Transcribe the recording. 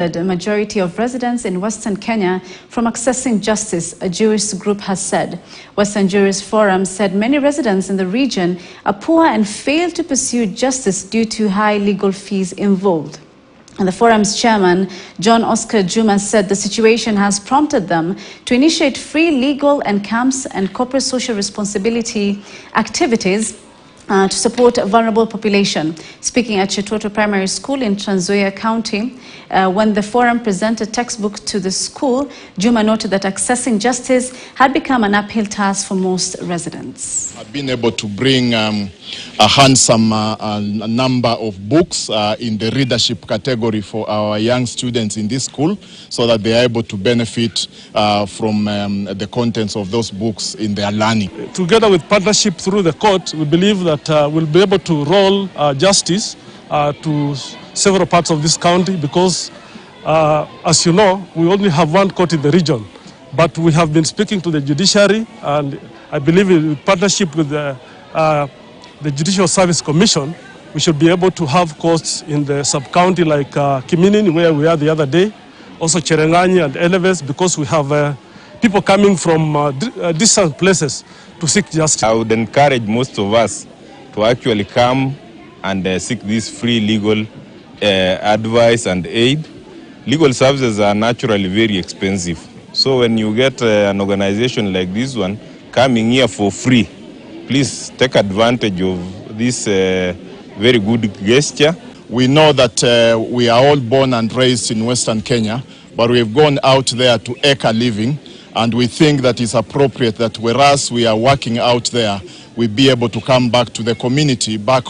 The majority of residents in Western Kenya from accessing justice, a jurist group has said. Western Jurists Forum said many residents in the region are poor and fail to pursue justice due to high legal fees involved. And the forum's chairman, John Oscar Juma, said the situation has prompted them to initiate free legal and camps and corporate social responsibility activities to support a vulnerable population. Speaking at Chetoto Primary School in Trans Nzoia County, when the forum presented textbook to the school, Juma noted that accessing justice had become an uphill task for most residents. I've been able to bring a handsome number of books in the readership category for our young students in this school, so that they are able to benefit from the contents of those books in their learning. Together with partnership through the court, we believe that we'll be able to roll justice to several parts of this county because, as you know, we only have one court in the region. But we have been speaking to the judiciary, and I believe in partnership with the Judicial Service Commission, we should be able to have courts in the sub-county like Kiminini, where we are the other day, also Cherengani and Eleves, because we have people coming from distant places to seek justice. I would encourage most of us to actually come and seek this free legal advice and aid. Legal services are naturally very expensive. So when you get an organization like this one coming here for free, please take advantage of this very good gesture. We know that we are all born and raised in Western Kenya, but we've gone out there to eke a living, and we think that it's appropriate that whereas we are working out there, we be able to come back to the community, back